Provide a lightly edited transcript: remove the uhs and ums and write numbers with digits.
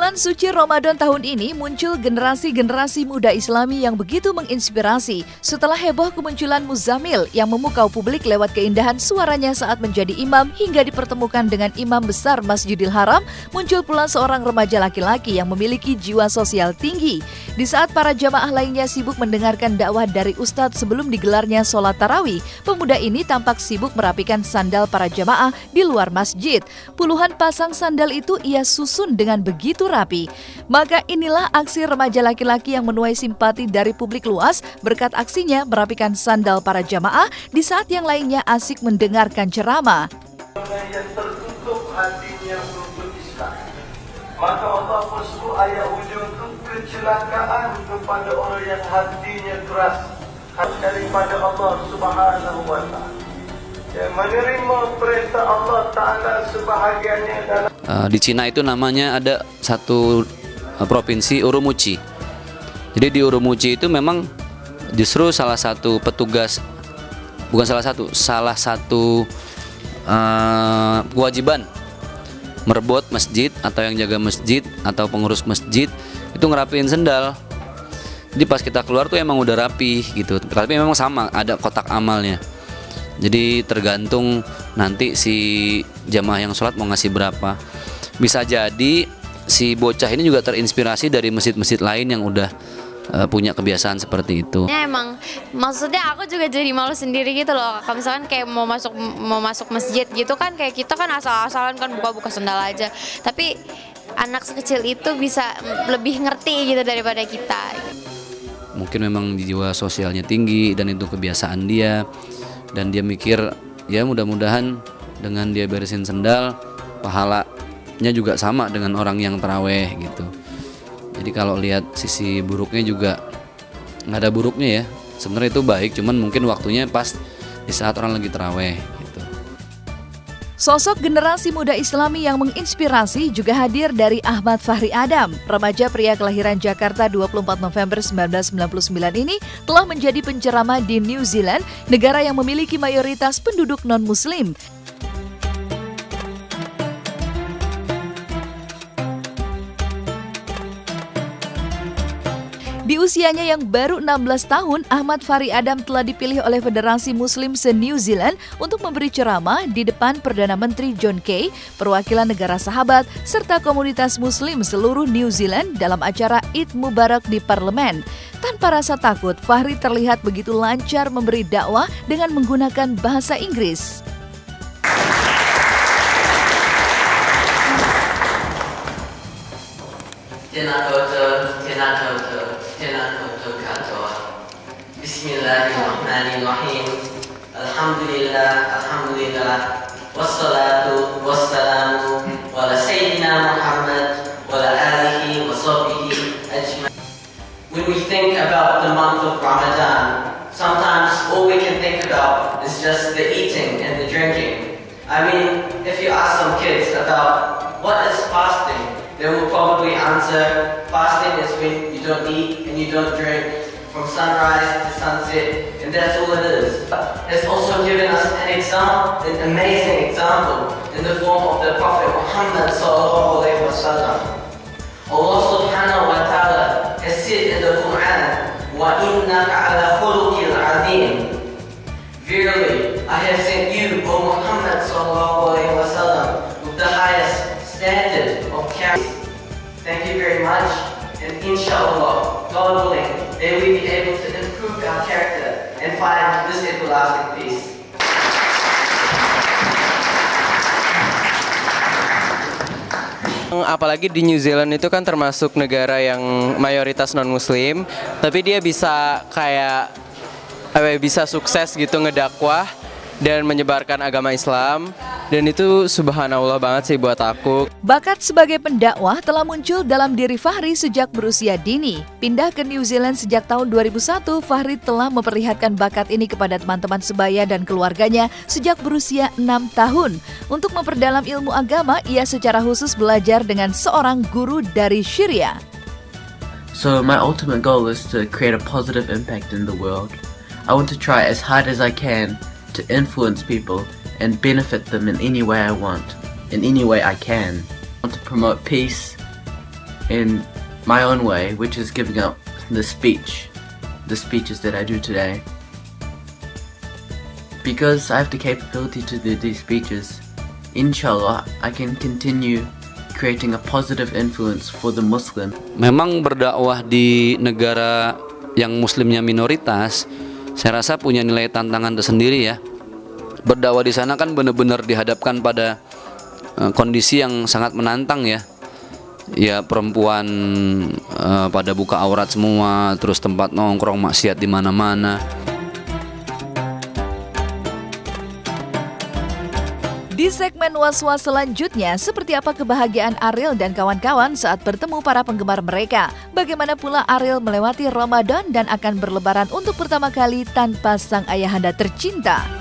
bulan suci Ramadan tahun ini muncul generasi-generasi muda Islami yang begitu menginspirasi setelah heboh kemunculan Muzammil yang memukau publik lewat keindahan suaranya saat menjadi imam hingga dipertemukan dengan imam besar Masjidil Haram. Muncul pula seorang remaja laki-laki yang memiliki jiwa sosial tinggi. Di saat para jamaah lainnya sibuk mendengarkan dakwah dari ustadz sebelum digelarnya sholat tarawih, pemuda ini tampak sibuk merapikan sandal para jamaah di luar masjid. Puluhan pasang sandal itu ia susun dengan begitu rapi. Maka inilah aksi remaja laki-laki yang menuai simpati dari publik luas berkat aksinya merapikan sandal para jamaah di saat yang lainnya asik mendengarkan ceramah. Yang tertutup hatinya untuk Islam, maka Allah menyebut ayat ujung itu kecelakaan kepada orang yang hatinya keras daripada Allah Subhanahu wa Ta'ala. Yang menerima perintah Allah Ta'ala sebahagiannya dalam di Cina itu namanya ada satu provinsi Urumqi. Jadi di Urumqi itu memang justru salah satu petugas, salah satu kewajiban merebut masjid atau yang jaga masjid atau pengurus masjid itu ngerapiin sendal. Jadi pas kita keluar tuh emang udah rapi gitu. Tapi memang sama ada kotak amalnya. Jadi tergantung nanti si jamaah yang sholat mau ngasih berapa. Bisa jadi si bocah ini juga terinspirasi dari masjid-masjid lain yang udah punya kebiasaan seperti itu. Ya emang, maksudnya aku juga jadi malu sendiri gitu loh. Kalau misalkan kayak mau masuk masjid gitu kan, kayak kita kan asal-asalan kan buka-buka sendal aja. Tapi anak sekecil itu bisa lebih ngerti gitu daripada kita. Mungkin memang jiwa sosialnya tinggi dan itu kebiasaan dia. Dan dia mikir ya mudah-mudahan dengan dia beresin sendal pahalanya juga sama dengan orang yang taraweh gitu. Jadi kalau lihat sisi buruknya juga nggak ada buruknya ya. Sebenarnya itu baik, cuman mungkin waktunya pas di saat orang lagi taraweh gitu. Sosok generasi muda Islami yang menginspirasi juga hadir dari Ahmad Fahri Adam. Remaja pria kelahiran Jakarta 24 November 1999 ini telah menjadi penceramah di New Zealand, negara yang memiliki mayoritas penduduk non-muslim. Di usianya yang baru 16 tahun, Ahmad Fahri Adam telah dipilih oleh Federasi Muslim se-New Zealand untuk memberi ceramah di depan Perdana Menteri John Key, perwakilan negara sahabat, serta komunitas Muslim seluruh New Zealand dalam acara Eid Mubarak di parlemen. Tanpa rasa takut, Fahri terlihat begitu lancar memberi dakwah dengan menggunakan bahasa Inggris. Bismillahirrahmanirrahim. Alhamdulillah, wassalatu wassalamu ala Sayyidina Muhammad wa ala alihi wa sahbihi ajma'in. When we think about the month of Ramadan, sometimes all we can think about is just the eating and the drinking. I mean, if you ask some kids about what is fasting, they will probably answer, fasting is when you don't eat and you don't drink from sunrise to sunset, and that's all it is. It's also given us an amazing example in the form of the Prophet Muhammad sallallahu alaihi wasallam. Allah subhanahu wa ta'ala has said in the Quran, "Wa innaka ala khuluqil azim." Verily, I have sent you, O Muhammad sallallahu alaihi wasallam, with the highest standard of character. Thank you very much, and inshallah, God willing, may we be able to improve our character and find this everlasting peace. Apalagi di New Zealand itu kan termasuk negara yang mayoritas non-muslim, tapi dia bisa bisa sukses gitu ngedakwah dan menyebarkan agama Islam, dan itu subhanallah banget sih buat aku. Bakat sebagai pendakwah telah muncul dalam diri Fahri sejak berusia dini. Pindah ke New Zealand sejak tahun 2001, Fahri telah memperlihatkan bakat ini kepada teman-teman sebaya dan keluarganya sejak berusia 6 tahun. Untuk memperdalam ilmu agama, ia secara khusus belajar dengan seorang guru dari Syria. So my ultimate goal is to create a positive impact in the world. I want to try as hard as I can to influence people and benefit them in any way I want, in any way I can. I want to promote peace in my own way, which is giving up the speeches that I do today. Because I have the capability to do these speeches, inshallah I can continue creating a positive influence for the Muslim. Memang berdakwah di negara yang muslimnya minoritas, saya rasa punya nilai tantangan tersendiri ya. Berdakwah di sana kan benar-benar dihadapkan pada kondisi yang sangat menantang ya. Ya perempuan pada buka aurat semua, terus tempat nongkrong maksiat di mana-mana. Di segmen Was-Was selanjutnya, seperti apa kebahagiaan Ariel dan kawan-kawan saat bertemu para penggemar mereka? Bagaimana pula Ariel melewati Ramadan dan akan berlebaran untuk pertama kali tanpa sang ayahanda tercinta?